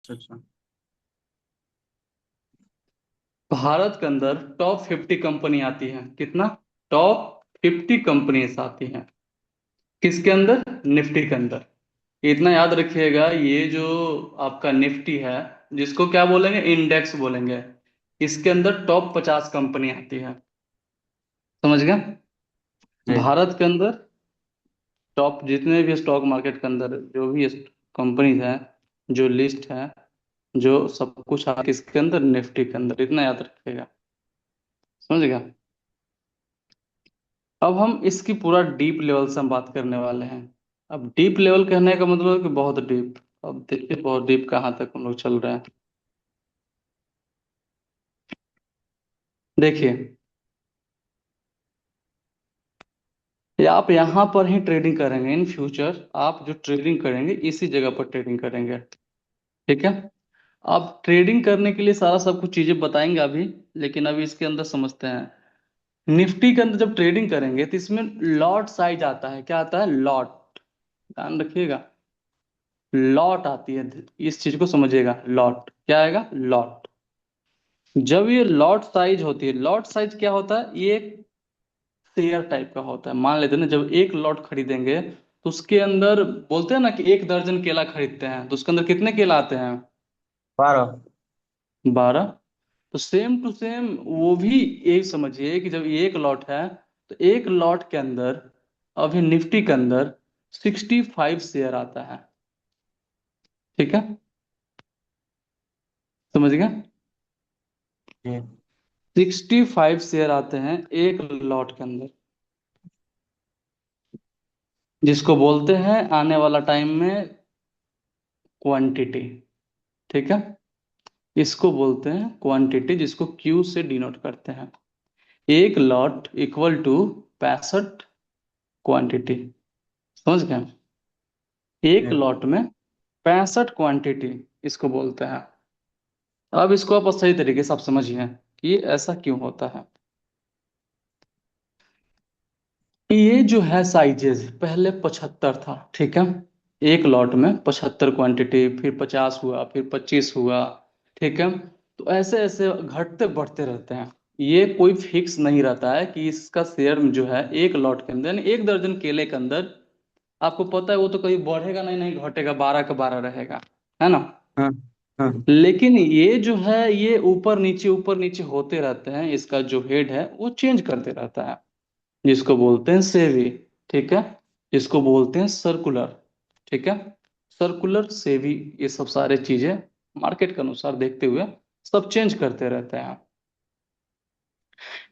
अच्छा। भारत के अंदर टॉप 50 कंपनी आती है, कितना? टॉप 50 कंपनीज आती हैं किसके अंदर? निफ्टी के अंदर। इतना याद रखिएगा, ये जो आपका निफ्टी है, जिसको क्या बोलेंगे? इंडेक्स बोलेंगे। इसके अंदर टॉप 50 कंपनी आती है। समझ गया? जी। भारत के अंदर टॉप जितने भी स्टॉक मार्केट के अंदर जो भी कंपनीज हैं, जो लिस्ट है, जो सब कुछ है किसके अंदर? निफ्टी के अंदर। इतना याद रखिएगा। समझ गया? अब हम इसकी पूरा डीप लेवल से हम बात करने वाले हैं। अब डीप लेवल कहने का मतलब है कि बहुत डीप। अब देखिए बहुत डीप कहाँ तक हम लोग चल रहे हैं। देखिए, आप यहाँ पर ही ट्रेडिंग करेंगे। इन फ्यूचर आप जो ट्रेडिंग करेंगे इसी जगह पर ट्रेडिंग करेंगे। ठीक है? आप ट्रेडिंग करने के लिए सारा सब कुछ चीजें बताएंगे अभी, लेकिन अभी इसके अंदर समझते हैं। निफ्टी के अंदर जब ट्रेडिंग करेंगे तो इसमें लॉट साइज आता है। क्या आता है? लॉट। ध्यान रखिएगा, लॉट आती है। इस चीज को समझिएगा, लॉट क्या आएगा? लॉट। जब ये लॉट साइज होती है, लॉट साइज क्या होता है? ये एक शेयर टाइप का होता है। मान लेते हैं ना, जब एक लॉट खरीदेंगे तो उसके अंदर बोलते हैं ना कि 1 दर्जन केला खरीदते हैं, तो उसके अंदर कितने केला आते हैं? 12। 12। तो सेम टू सेम वो भी यही समझिए कि जब ये एक लॉट है तो एक लॉट के अंदर अभी निफ्टी के अंदर 65 शेयर आता है। ठीक है? समझ गया? जी। 65 शेयर आते हैं एक लॉट के अंदर, जिसको बोलते हैं आने वाला टाइम में क्वांटिटी। ठीक है? इसको बोलते हैं क्वांटिटी, जिसको क्यू से डिनोट करते हैं। एक लॉट इक्वल टू 65 क्वांटिटी। समझ गए? एक जी। लॉट में 65 क्वांटिटी इसको बोलते हैं। अब इसको आप सही तरीके से आप समझिए कि ये ऐसा क्यों होता है। ये जो है साइजेस पहले 75 था। ठीक है? एक लॉट में 75 क्वांटिटी, फिर 50 हुआ, फिर 25 हुआ। ठीक है? तो ऐसे ऐसे घटते बढ़ते रहते हैं। ये कोई फिक्स नहीं रहता है कि इसका शेयर जो है एक लॉट के अंदर, यानी 1 दर्जन केले के अंदर, आपको पता है वो तो कहीं बढ़ेगा नहीं, नहीं घटेगा, 12 का 12 रहेगा। है ना? हाँ। हाँ। लेकिन ये जो है ये ऊपर नीचे होते रहते हैं। इसका जो हेड है वो चेंज करते रहता है, जिसको बोलते हैं सेवी। ठीक है? जिसको बोलते हैं सर्कुलर। ठीक है? सर्कुलर सेवी, ये सब सारे चीजें मार्केट के अनुसार देखते हुए सब चेंज करते रहते हैं।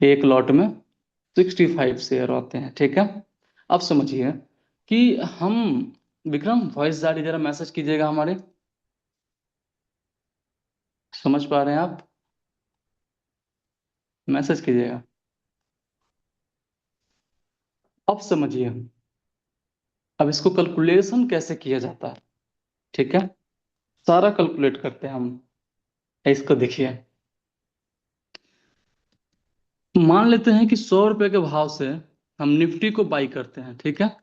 एक लॉट में 65 शेयर होते हैं। ठीक है? अब समझिए कि हम, विक्रम वॉइस जारी जरा मैसेज कीजिएगा हमारे। समझ पा रहे हैं आप? मैसेज कीजिएगा। अब समझिए, अब इसको कैलकुलेशन कैसे किया जाता है। ठीक है? सारा कैलकुलेट करते हैं हम। इसको देखिए, मान लेते हैं कि 100 रुपए के भाव से हम निफ्टी को बाई करते हैं। ठीक है?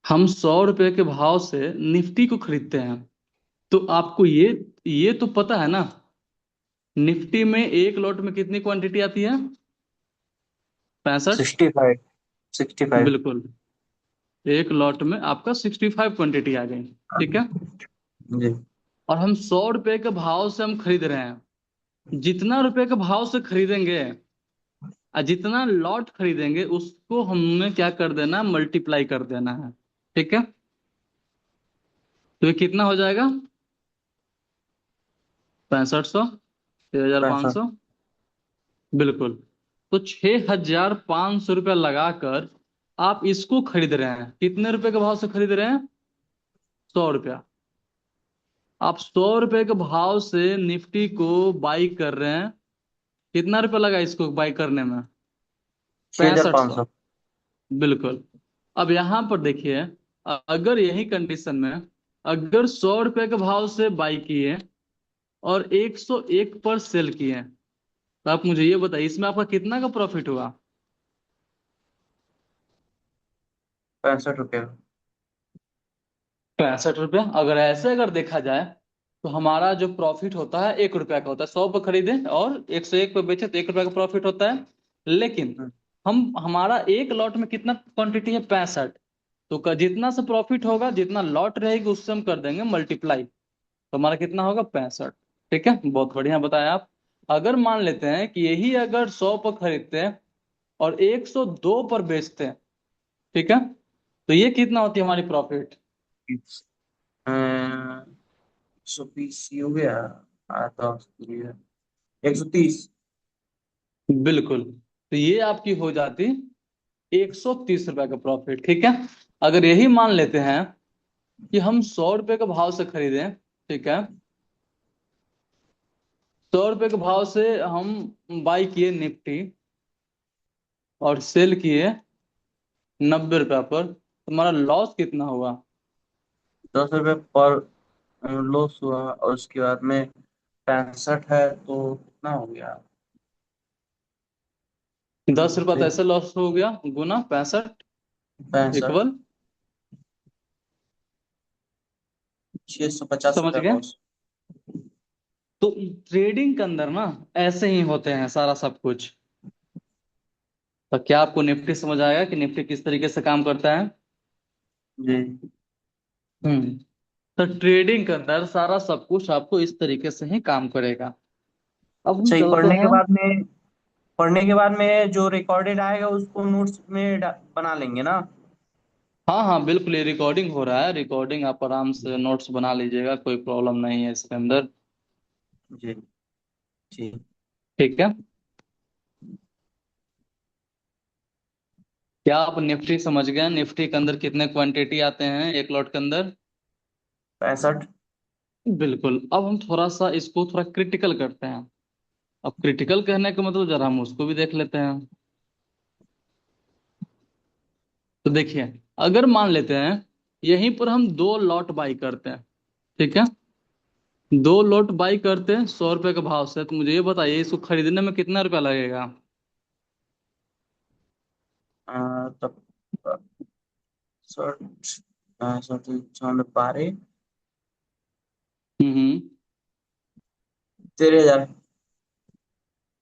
हम 100 रुपए के भाव से निफ्टी को खरीदते हैं। तो आपको ये तो पता है ना, निफ्टी में एक लॉट में कितनी क्वांटिटी आती है? 65। 65। 65। बिल्कुल। एक लॉट में आपका 65 क्वांटिटी आ गई। ठीक है? जी। और हम 100 रुपए के भाव से हम खरीद रहे हैं। जितना रुपए के भाव से खरीदेंगे और जितना लॉट खरीदेंगे उसको हमें क्या कर देना? मल्टीप्लाई कर देना है। ठीक है? तो ये कितना हो जाएगा? 6500, 65। 6500। बिल्कुल। तो 6500 रुपया लगाकर आप इसको खरीद रहे हैं। कितने रुपए के भाव से खरीद रहे हैं? 100 रुपया। आप 100 रुपए के भाव से निफ्टी को बाई कर रहे हैं। कितना रुपया लगा इसको बाई करने में? छः हजार 6500। पाँच सौ बिल्कुल। अब यहां पर देखिए, अगर यही कंडीशन में अगर 100 रुपए के भाव से बाई किए और 101 पर सेल किए, तो आप मुझे ये बताइए इसमें आपका कितना का प्रॉफिट हुआ? 65 रुपये। 65 रुपया। अगर ऐसे अगर देखा जाए तो हमारा जो प्रॉफिट होता है 1 रुपया का होता है। 100 पे खरीदे और 101 पे बेचे तो 1 रुपया का प्रॉफिट होता है। लेकिन हम्म, हम हमारा एक लॉट में कितना क्वांटिटी है? 65। तो जितना से प्रॉफिट होगा, जितना लॉट रहेगी उससे हम कर देंगे मल्टीप्लाई, तो हमारा कितना होगा? 65। ठीक है, बहुत बढ़िया बताया आप। अगर मान लेते हैं कि यही अगर 100 पर खरीदते हैं और 102 पर बेचते हैं, ठीक है, तो ये कितना होती है हमारी प्रॉफिट? 120 हो गया। तो 130। बिल्कुल। तो ये आपकी हो जाती 130 रुपए का प्रॉफिट। ठीक है। अगर यही मान लेते हैं कि हम 100 रुपए के भाव से खरीदें, ठीक है, 100 रुपए के भाव से हम बाई किए निफ्टी और सेल किए 90 रुपया पर, तो हमारा लॉस कितना हुआ? 10 रुपये पर लॉस हुआ, और उसके बाद में 65 है तो कितना हो गया? 10 रुपया तो ऐसे लॉस हो गया, गुना 65 65, इक्वल, 650 समझ रुपया गए? लॉस। तो ट्रेडिंग के अंदर ना ऐसे ही होते हैं सारा सब कुछ। तो क्या आपको निफ्टी समझ आएगा कि निफ्टी किस तरीके से काम करता है? जी। हम्म। तो ट्रेडिंग के अंदर सारा सब कुछ आपको इस तरीके से ही काम करेगा। अब हम अच्छा, ये चलते हैं। पढ़ने के बाद में जो रिकॉर्डेड आएगा उसको नोट्स में बना लेंगे ना? हाँ हाँ बिल्कुल, ये रिकॉर्डिंग हो रहा है, रिकॉर्डिंग आप आराम से नोट्स बना लीजिएगा, कोई प्रॉब्लम नहीं है इसके अंदर। जी। ठीक। ठीक है। क्या आप निफ्टी समझ गए? निफ्टी के अंदर कितने क्वांटिटी आते हैं एक लॉट के अंदर? 65। बिल्कुल। अब हम थोड़ा सा इसको थोड़ा क्रिटिकल करते हैं। अब क्रिटिकल कहने का मतलब जरा हम उसको भी देख लेते हैं। तो देखिए, अगर मान लेते हैं यहीं पर हम 2 लॉट बाई करते हैं, ठीक है, 2 लॉट बाई करते हैं 100 रुपए के भाव से, तो मुझे ये बताइए इसको खरीदने में कितना रुपया लगेगा? तब 60, हम्म। 13,000।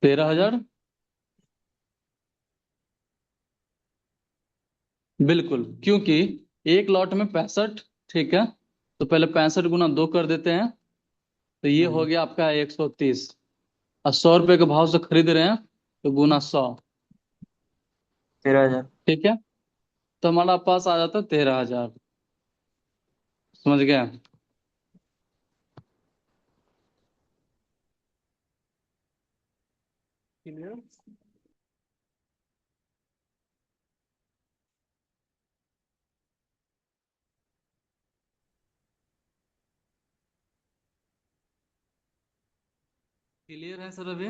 13,000। बिल्कुल, क्योंकि एक लॉट में 65, ठीक है, तो पहले 65 गुना 2 कर देते हैं, तो ये हो गया आपका 130। और 100 रुपए के भाव से खरीद रहे हैं तो गुना 100, 13,000। ठीक है, तो हमारा पास आ जाता है 13,000। समझ गया? क्लियर? क्लियर है सर अभी?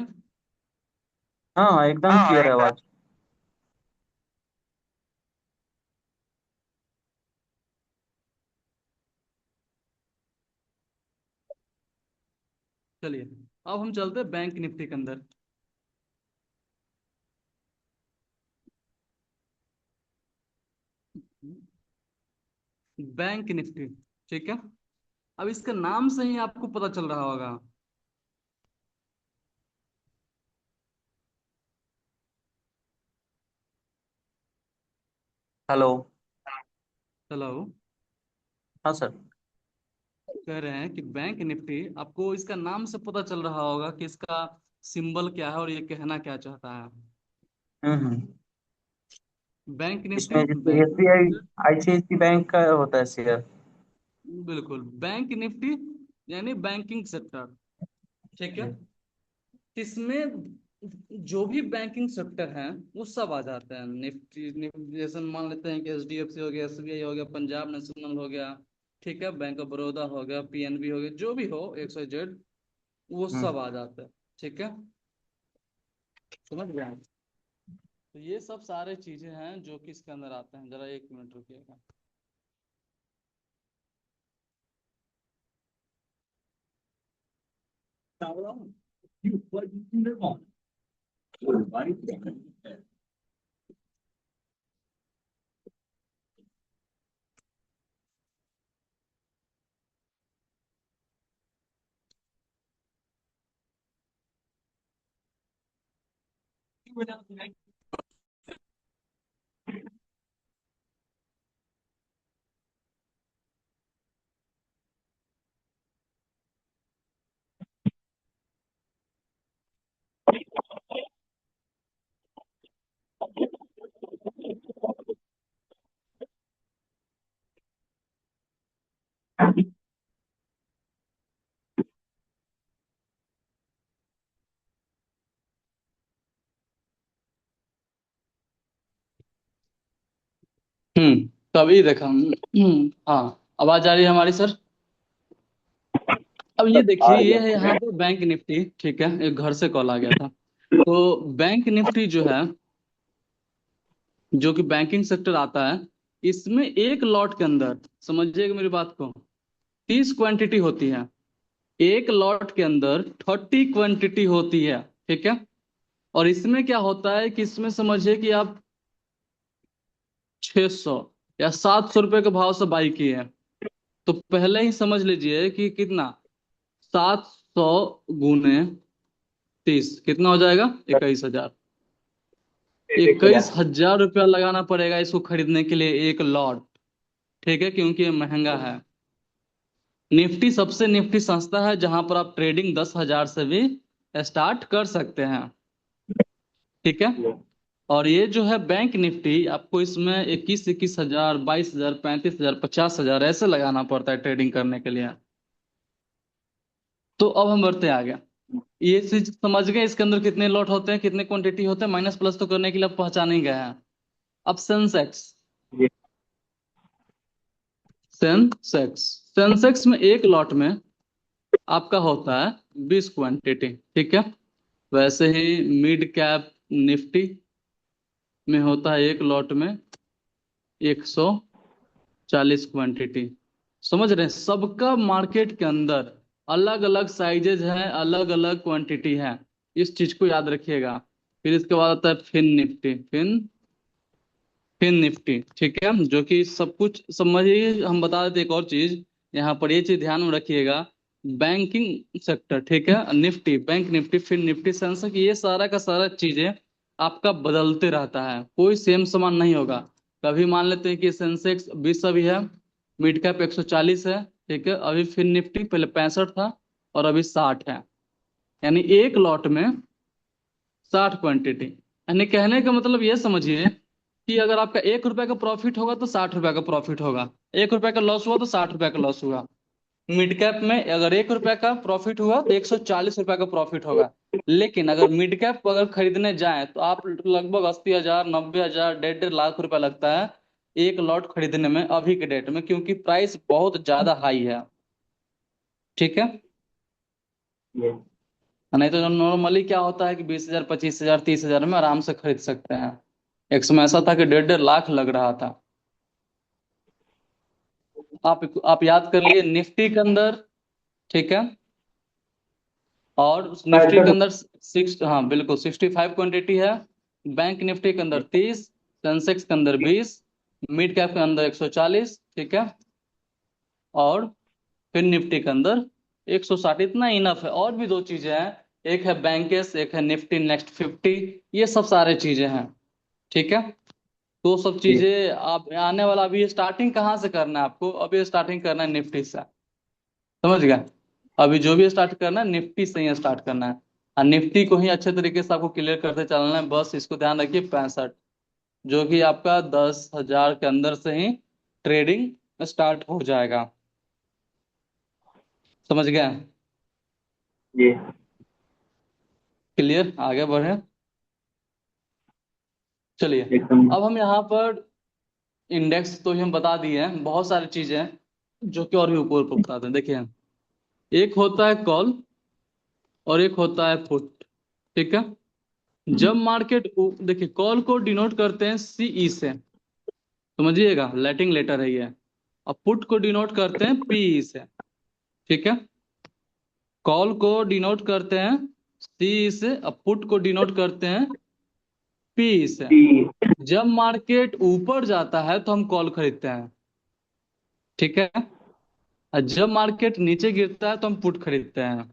हाँ, एकदम हाँ क्लियर है एकदम। आवाज। चलिए, अब हम चलते हैं बैंक निफ्टी के अंदर। बैंक निफ्टी, ठीक है, अब इसके नाम से ही आपको पता चल रहा होगा। हेलो। हेलो। हाँ सर। कह रहे हैं कि बैंक निफ्टी आपको इसका नाम से पता चल रहा होगा कि इसका सिंबल क्या है और ये कहना क्या चाहता है। हम्म। बैंक निफ्टी, इसमें जैसे banking SBI, sector. ICICI bank का होता है शेयर। बिल्कुल, बैंक निफ्टी यानी बैंकिंग सेक्टर, ठीक है, इसमें जो भी बैंकिंग सेक्टर है वो सब आ जाते हैं निफ्टी। जैसे मान लेते हैं कि HDFC हो गया, SBI हो गया, पंजाब नेशनल हो गया, ठीक है, बैंक ऑफ बड़ौदा हो गया, PNB हो गया, जो भी हो XYZ, वो हम्म। सब आ जाता है। ठीक है, समझ गए आप? तो ये सब सारे चीजें हैं जो कि इसके अंदर आते हैं। जरा 1 मिनट रुकिएगा। तो अभी देखा। हाँ, आवाज आ रही है हमारी सर? अब ये आ देखिए, रही ये है है। यहाँ पे बैंक निफ्टी, ठीक है, एक घर से कॉल आ गया था। तो बैंक निफ्टी जो है, जो कि बैंकिंग सेक्टर आता है, इसमें एक लॉट के अंदर, समझिएगा मेरी बात को, 30 क्वांटिटी होती है। एक लॉट के अंदर 30 क्वांटिटी होती है, ठीक है। और इसमें क्या होता है कि इसमें समझिए कि आप 600 या 700 रुपए के भाव से बाई किए हैं, तो पहले ही समझ लीजिए कि कितना, 700 गुने 30 कितना हो जाएगा, 21,000। एक इक्कीस हजार हजार रुपया लगाना पड़ेगा इसको खरीदने के लिए, एक लॉट, ठीक है, क्योंकि ये महंगा है। निफ्टी सबसे निफ्टी संस्था है जहां पर आप ट्रेडिंग 10,000 से भी स्टार्ट कर सकते हैं, ठीक है। और ये जो है बैंक निफ्टी, आपको इसमें 21,000, 22,000, 35,000, 50,000 ऐसे लगाना पड़ता है ट्रेडिंग करने के लिए। तो अब हम बढ़ते हैं आगे। ये चीज समझ गए, इसके अंदर कितने लॉट होते हैं, कितने क्वांटिटी होते हैं, माइनस प्लस तो करने के लिए अब पहचान ही गए हैं। अब सेंसेक्स, सेंसेक्स सेंसेक्स में एक लॉट में आपका होता है 20 क्वांटिटी, ठीक है। वैसे ही मिड कैप निफ्टी में होता है एक लॉट में 140 क्वांटिटी। समझ रहे हैं, सबका मार्केट के अंदर अलग अलग साइजेज है, अलग अलग क्वांटिटी है। इस चीज को याद रखिएगा। फिर इसके बाद आता है फिन निफ्टी, फिन निफ्टी, ठीक है, जो कि सब कुछ समझिए। हम बता देते एक और चीज, यहाँ पर ये चीज ध्यान में रखिएगा। बैंकिंग सेक्टर, ठीक है, Nifty, bank Nifty, Fin Nifty, Sensex, ये सारा का सारा चीजें आपका बदलते रहता है, कोई सेम समान नहीं होगा। कभी मान लेते हैं कि सेंसेक्स 20 अभी है, मिड कैप 140 है, ठीक है, अभी फिन निफ्टी पहले 65 था और अभी 60 है। यानी एक लॉट में 60 क्वांटिटी। यानी कहने का मतलब ये समझिए कि अगर आपका 1 रुपए का प्रॉफिट होगा तो 60 रुपए का प्रॉफिट होगा, 1 रुपए का लॉस हुआ तो 60 रुपए का लॉस हुआ। मिड कैप में अगर 1 रुपए का प्रॉफिट हुआ तो 140 रुपए का प्रॉफिट होगा। लेकिन अगर मिड कैप अगर खरीदने जाएं तो आप लगभग 80,000, 90,000, 1.5 लाख रुपए लगता है एक लॉट खरीदने में अभी के डेट में, क्योंकि प्राइस बहुत ज्यादा हाई है, ठीक है। नहीं तो नॉर्मली क्या होता है कि 20,000, 25,000, 30,000 में आराम से खरीद सकते हैं। एक समय ऐसा था कि 1.5 लाख लग रहा था। आप याद कर लिए निफ्टी के अंदर, ठीक है। और उस निफ्टी के अंदर सिक्स, हाँ बिल्कुल, 65 क्वांटिटी है। बैंक निफ्टी के अंदर 30, सेंसेक्स के अंदर 20, मिड कैप के अंदर 140, ठीक है। और फिर निफ्टी के अंदर 160, इतना इनफ है। और भी दो चीजें हैं, एक है बैंकेस, एक है निफ्टी नेक्स्ट 50, ये सब सारे चीजें हैं, ठीक है। तो सब चीजें आप आने वाला, अभी स्टार्टिंग कहाँ से करना है आपको, अभी स्टार्टिंग करना है निफ्टी से, समझ गए। अभी जो भी स्टार्ट करना है निफ्टी से ही स्टार्ट करना है, और निफ्टी को ही अच्छे तरीके से आपको क्लियर करते चलना है। बस इसको ध्यान रखिए, 65, जो कि आपका 10,000 के अंदर से ही ट्रेडिंग स्टार्ट हो जाएगा, समझ गए। जी क्लियर, आगे बढ़े, चलिए। एकदम। अब हम यहाँ पर इंडेक्स तो ही हम बता दिए हैं, बहुत सारी चीजें हैं जो कि और भी ऊपर ऊपर बताते हैं। देखिए, एक होता है कॉल और एक होता है पुट, ठीक है। जब मार्केट, देखिए कॉल को डिनोट करते हैं सीई से, समझिएगा, लेटिंग लेटर है ये। और पुट को डिनोट करते हैं पीई से, ठीक है। कॉल को डिनोट करते हैं सीई से, और पुट को डिनोट करते हैं पीई से। जी जब मार्केट ऊपर जाता है तो हम कॉल खरीदते हैं, ठीक है। और जब मार्केट नीचे गिरता है तो हम पुट खरीदते हैं।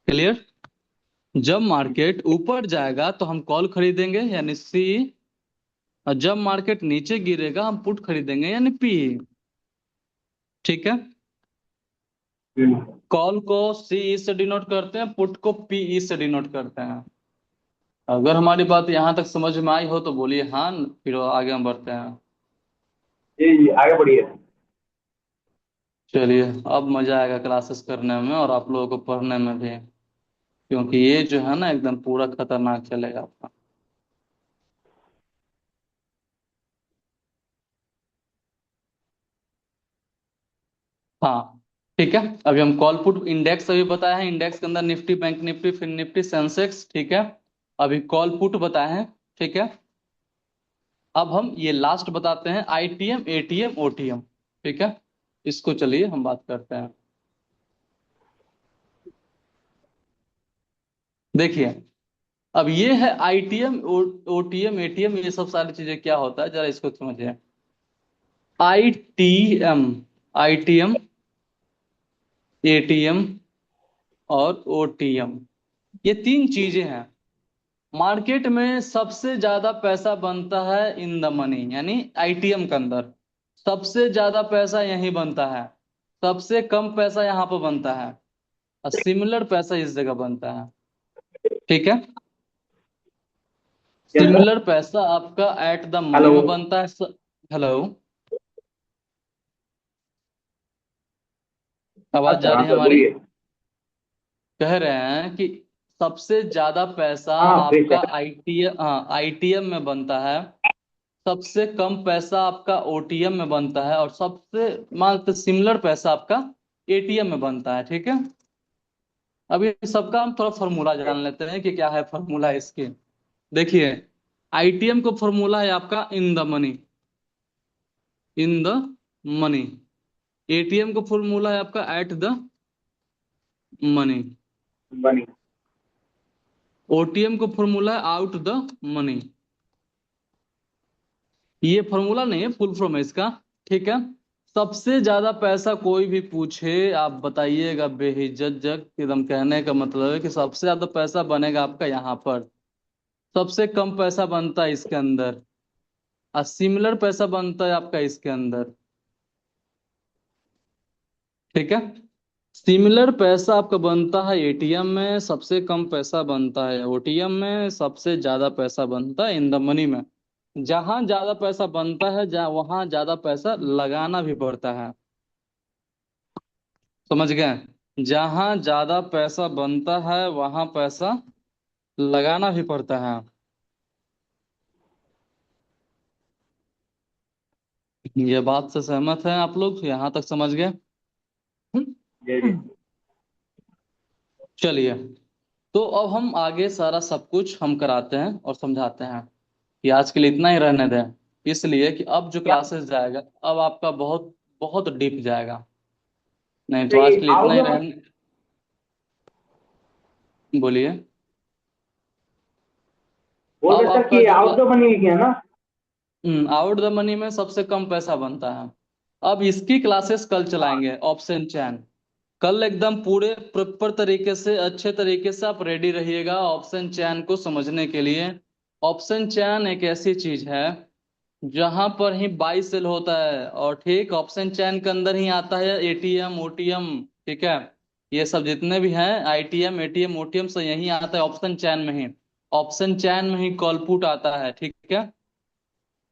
क्लियर। जब मार्केट ऊपर जाएगा तो हम कॉल खरीदेंगे यानी सी, और जब मार्केट नीचे गिरेगा हम पुट खरीदेंगे यानी पी। ठीक है। हम्म। कॉल को सी से डिनोट करते हैं, पुट को पी से डिनोट करते हैं। अगर हमारी बात यहाँ तक समझ में आई हो तो बोलिए हाँ, फिर आगे हम बढ़ते हैं। जी जी, आगे बढ़िए। चलिए, अब मजा आएगा क्लासेस करने में और आप लोगों को पढ़ने में भी, क्योंकि ये जो है ना एकदम पूरा खतरनाक चलेगा आपका। हाँ ठीक है। अभी हम कॉल पुट इंडेक्स अभी बताए हैं, इंडेक्स के अंदर निफ्टी, बैंक निफ्टी, फिर निफ्टी, सेंसेक्स। ठीक है। अभी कॉल पुट बताए हैं। ठीक है। अब हम ये लास्ट बताते हैं, आईटीएम, एटीएम, ओटीएम। ठीक है। इसको चलिए हम बात करते हैं। देखिए, अब ये है आईटीएम, ओटीएम, एटीएम, ये सब सारी चीजें क्या होता है जरा इसको समझिए। आईटीएम, आईटीएम, एटीएम और ओटीएम, ये तीन चीजें हैं। मार्केट में सबसे ज्यादा पैसा बनता है इन द मनी, यानी आईटीएम के अंदर सबसे ज्यादा पैसा यहीं बनता है। सबसे कम पैसा यहाँ पर बनता है, और सिमिलर पैसा इस जगह बनता है। ठीक है। क्या सर? सिमिलर पैसा आपका एट द मनी हेलो। में बनता है हेलो, आवाज अच्छा जा हाँ रही है सर, हमारी? बोलिए। कह रहे हैं कि सबसे ज्यादा पैसा हाँ आपका बेशक। आईटीएम, हाँ आईटीएम में बनता है। सबसे कम पैसा आपका ओटीएम में बनता है, और सबसे मान सिमिलर पैसा आपका एटीएम में बनता है। ठीक है। अभी सबका हम थोड़ा फॉर्मूला जान लेते हैं कि क्या है फॉर्मूला इसके। देखिए, आईटीएम को फॉर्मूला है आपका in the money, in the money. ATM को फॉर्मूला है आपका एट द मनी। बनी। ओटीएम को फॉर्मूला है आउट द मनी। ये फॉर्मूला नहीं है, फुल फॉर्म है इसका। ठीक है। सबसे ज्यादा पैसा कोई भी पूछे आप बताइएगा बेहिचक एकदम, कहने का मतलब है कि सबसे ज्यादा पैसा बनेगा आपका यहाँ पर, सबसे कम पैसा बनता है इसके अंदर, और सिमिलर पैसा बनता है आपका इसके अंदर। ठीक है। सिमिलर पैसा आपका बनता है एटीएम में, सबसे कम पैसा बनता है ओटीएम में, सबसे ज्यादा पैसा बनता है इन द मनी में। जहां ज्यादा पैसा बनता है जहाँ वहां ज्यादा पैसा लगाना भी पड़ता है। समझ गए? जहां ज्यादा पैसा बनता है वहां पैसा लगाना भी पड़ता है। ये बात से सहमत है आप लोग? यहाँ तक समझ गए? जी जी। चलिए, तो अब हम आगे सारा सब कुछ हम कराते हैं और समझाते हैं, कि आज के लिए इतना ही रहने दें। इसलिए कि अब जो क्या क्लासेस जाएगा अब आपका बहुत बहुत डीप जाएगा। नहीं तो आज चाहिए? के लिए इतना आउट ही द, रहने। बोलिए। बोल अब रहे सर आपका कि जो आउट द मनी है ना? आउट द मनी में सबसे कम पैसा बनता है। अब इसकी क्लासेस कल हाँ। चलाएंगे, ऑप्शन चैन। कल एकदम पूरे प्रॉपर तरीके से, अच्छे तरीके से आप रेडी रहिएगा ऑप्शन चैन को समझने के लिए। ऑप्शन चैन एक ऐसी चीज है जहां पर ही बाई सेल होता है, और ठीक ऑप्शन चैन के अंदर ही आता है एटीएम, ओटीएम। ठीक है। ये सब जितने भी हैं आईटीएम, एटीएम, ओटीएम से यही आता है ऑप्शन चैन में ही। ऑप्शन चैन में ही कॉल पुट आता है। ठीक है।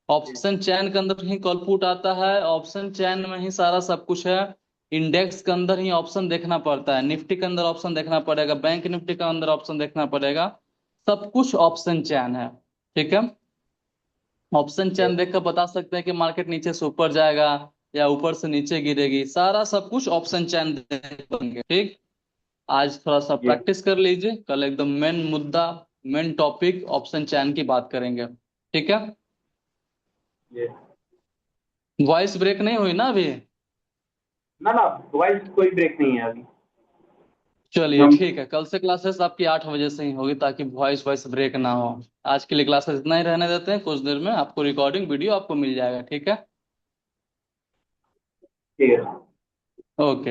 ऑप्शन चैन के अंदर ही कॉल पुट आता है, ऑप्शन चैन में ही सारा सब कुछ है। इंडेक्स के अंदर ही ऑप्शन देखना पड़ता है, निफ्टी के अंदर ऑप्शन देखना पड़ेगा, बैंक निफ्टी के अंदर ऑप्शन देखना पड़ेगा। सब कुछ ऑप्शन चैन है। ठीक है। ऑप्शन चैन देखकर बता सकते हैं कि मार्केट नीचे से ऊपर जाएगा या ऊपर से नीचे गिरेगी, सारा सब कुछ ऑप्शन चैन देखेंगे। ठीक। आज थोड़ा सा जी प्रैक्टिस कर लीजिए, कल एकदम मेन मुद्दा, मेन टॉपिक ऑप्शन चैन की बात करेंगे। ठीक है। जी। वॉइस ब्रेक नहीं हुई ना अभी? ना ना, वॉइस कोई ब्रेक नहीं है अभी। चलिए एकदम। ठीक है, कल से क्लासेस आपकी 8 बजे से ही होगी, ताकि वॉइस वॉइस ब्रेक ना हो। आज के लिए क्लासेस इतना ही रहने देते हैं, कुछ देर में आपको रिकॉर्डिंग वीडियो आपको मिल जाएगा। ठीक है। ठीक है। ओके।